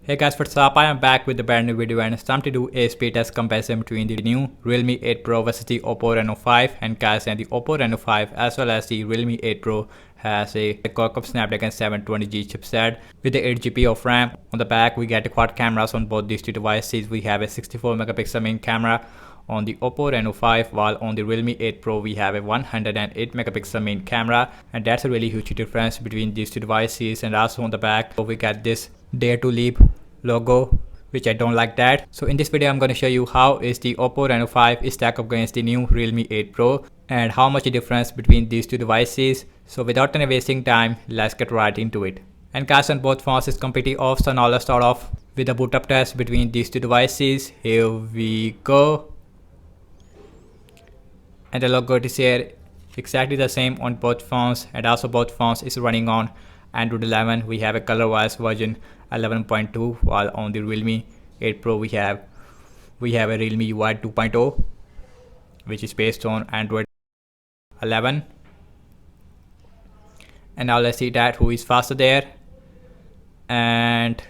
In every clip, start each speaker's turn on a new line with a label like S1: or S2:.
S1: Hey guys, what's up? I am back with a brand new video and it's time to do a speed test comparison between the new Realme 8 Pro versus the Oppo Reno 5. And guys, and the Oppo Reno 5 as well as the Realme 8 Pro has a Qualcomm Snapdragon 720G chipset with the 8GB of RAM. On the back, we get quad cameras on both these two devices. We have a 64 megapixel main camera on the Oppo Reno 5, while on the Realme 8 Pro we have a 108 megapixel main camera, and that's a really huge difference between these two devices. And also on the back we get this Dare to Leap logo, which I don't like that. So in this video I'm going to show you how is the Oppo Reno 5 stack up against the new Realme 8 Pro and how much the difference between these two devices. So without any wasting time, let's get right into it. And guys, on both phones is completely off, so now let's start off with a boot up test between these two devices. Here we go. And the logo is here exactly the same on both phones, and also both phones is running on Android 11. We have a color-wise version 11.2, while on the Realme 8 Pro we have a Realme UI 2.0, which is based on Android 11. And now let's see that who is faster there. And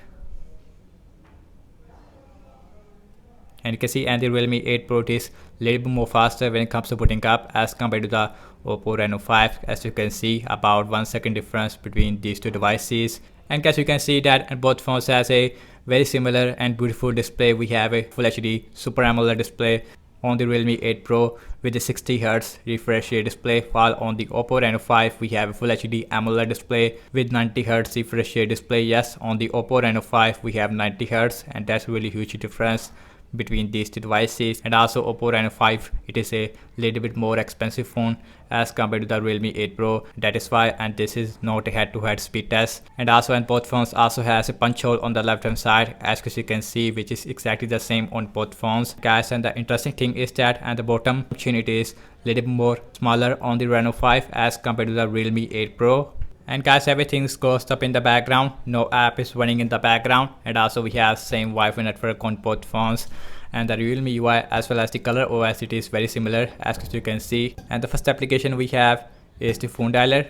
S1: you can see, and the Realme 8 Pro is a little bit more faster when it comes to booting up as compared to the Oppo Reno 5. As you can see, about 1 second difference between these two devices. And as you can see that both phones has a very similar and beautiful display. We have a Full HD Super AMOLED display on the Realme 8 Pro with a 60Hz refresh rate display, while on the Oppo Reno 5 we have a Full HD AMOLED display with 90Hz refresh rate display. Yes, on the Oppo Reno 5 we have 90Hz, and that's a really huge difference between these two devices. And also Oppo Reno 5, it is a little bit more expensive phone as compared to the Realme 8 Pro. That is why, and this is not a head-to-head speed test. And also, and both phones also has a punch hole on the left hand side, as you can see, which is exactly the same on both phones, guys. And the interesting thing is that at the bottom chin it is a little bit more smaller on the Reno 5 as compared to the Realme 8 Pro. And guys, everything goes up in the background, no app is running in the background. And also we have same Wi-Fi network on both phones, and the Realme UI as well as the color OS, it is very similar as you can see. And the first application we have is the phone dialer,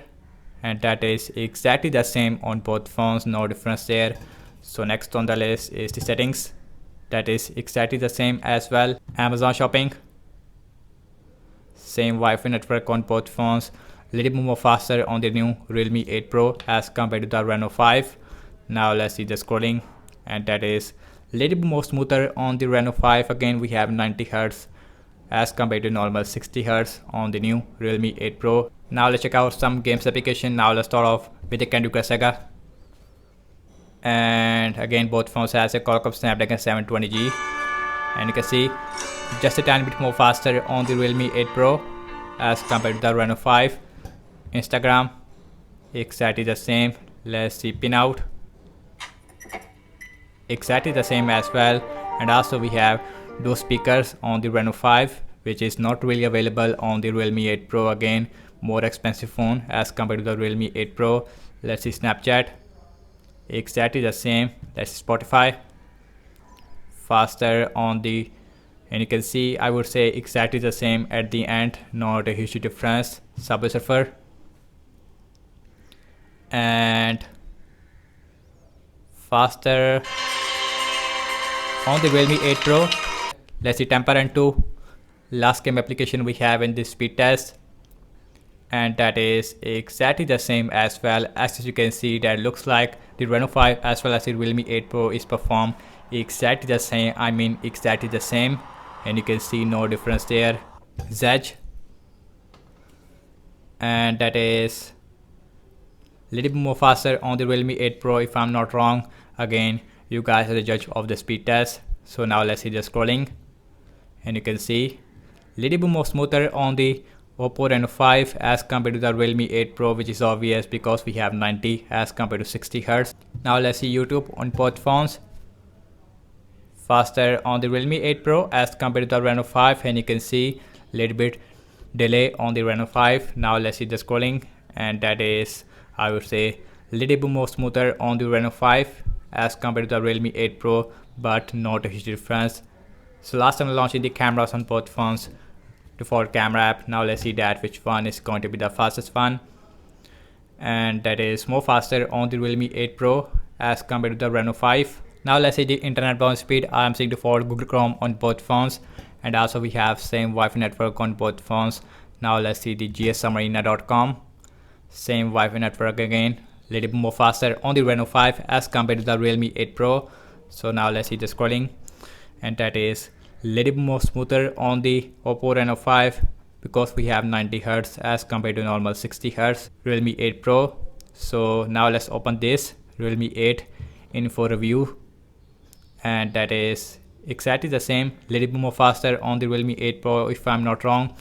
S1: and that is exactly the same on both phones, no difference there. So next on the list is the settings, that is exactly the same as well. Amazon shopping, same Wi-Fi network on both phones, a little bit more faster on the new Realme 8 Pro as compared to the Reno 5. Now let's see the scrolling, and that is a little bit more smoother on the Reno 5. Again, we have 90Hz as compared to normal 60Hz on the new Realme 8 Pro. Now let's check out some games application. Now let's start off with the Candy Crush Saga. And again, both phones has a Qualcomm Snapdragon 720G, and you can see just a tiny bit more faster on the Realme 8 Pro as compared to the Reno 5. Instagram, exactly the same. Let's see Pinout, exactly the same as well. And also we have those speakers on the Reno 5, which is not really available on the Realme 8 Pro. Again, more expensive phone as compared to the Realme 8 Pro. Let's see Snapchat, exactly the same. That's Spotify, faster on the, and you can see, I would say exactly the same at the end, not a huge difference. Subway Surfer, and faster on the Realme 8 Pro. Let's see Temper Run 2, last game application we have in this speed test, and that is exactly the same as well. As you can see, that looks like the Reno 5 as well as the Realme 8 Pro is performed exactly the same. I mean exactly the same, and you can see no difference there. Zedge, and that is a little bit more faster on the Realme 8 Pro if I'm not wrong. Again, you guys are the judge of the speed test. So now let's see the scrolling, and you can see a little bit more smoother on the Oppo Reno 5 as compared to the Realme 8 Pro, which is obvious because we have 90 as compared to 60Hz. Now let's see YouTube on both phones, faster on the Realme 8 Pro as compared to the Reno 5, and you can see a little bit delay on the Reno 5. Now let's see the scrolling, and that is, I would say, a little bit more smoother on the Reno 5 as compared to the Realme 8 Pro, but not a huge difference. So last time I launched the cameras on both phones, default camera app. Now let's see that which one is going to be the fastest one, and that is more faster on the Realme 8 Pro as compared to the Reno 5. Now let's see the internet browsing speed. I am seeing default Google Chrome on both phones, and also we have same Wi-Fi network on both phones. Now let's see the gsubmarina.com. Same Wi-Fi network again, little bit more faster on the Reno 5 as compared to the Realme 8 Pro. So now let's see the scrolling, and that is little bit more smoother on the Oppo Reno 5 because we have 90 Hz as compared to normal 60 Hz Realme 8 Pro. So now let's open this Realme 8 info review, and that is exactly the same, little bit more faster on the Realme 8 Pro if I'm not wrong.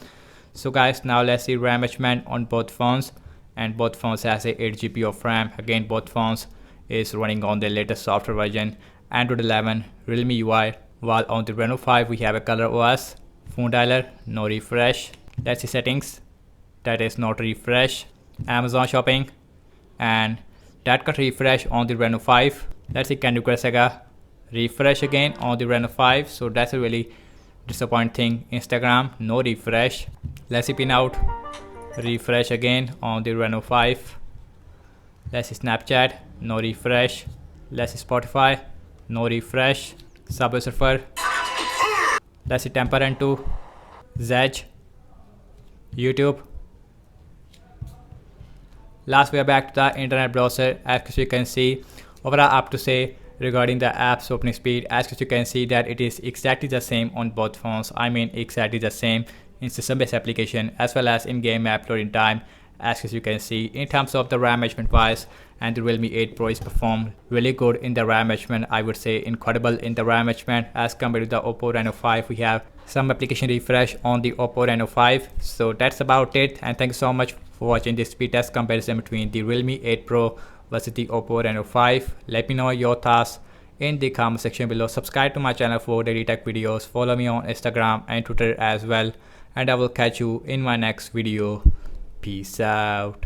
S1: So guys, now let's see RAM management on both phones, and both phones has a 8 GB of RAM. Again, both phones is running on the latest software version, Android 11, Realme UI, while on the Reno 5 we have a color OS, phone dialer, no refresh. Let's see settings, that is not refresh, Amazon shopping, and that got refresh on the Reno 5. Let's see Candy Crush Saga, refresh again on the Reno 5, so that's a really disappointing. Instagram, no refresh. Let's see Pinout, refresh again on the Reno 5. Let's see Snapchat, no refresh. Let's see Spotify, no refresh. Subway Surfer, let's see Temper and 2, Zedge, YouTube. Last, we are back to the internet browser. As you can see, overall I have to say regarding the app's opening speed, as you can see that it is exactly the same on both phones. I mean exactly the same in system-based application as well as in-game app loading time. As you can see, in terms of the RAM management wise, and the Realme 8 Pro is performed really good in the RAM management. I would say incredible in the RAM management as compared to the Oppo Reno 5. We have some application refresh on the Oppo Reno 5. So that's about it, and thank you so much for watching this speed test comparison between the Realme 8 Pro versus the Oppo Reno 5. Let me know your thoughts in the comment section below. Subscribe to my channel for daily tech videos. Follow me on Instagram and Twitter as well, and I will catch you in my next video. Peace out.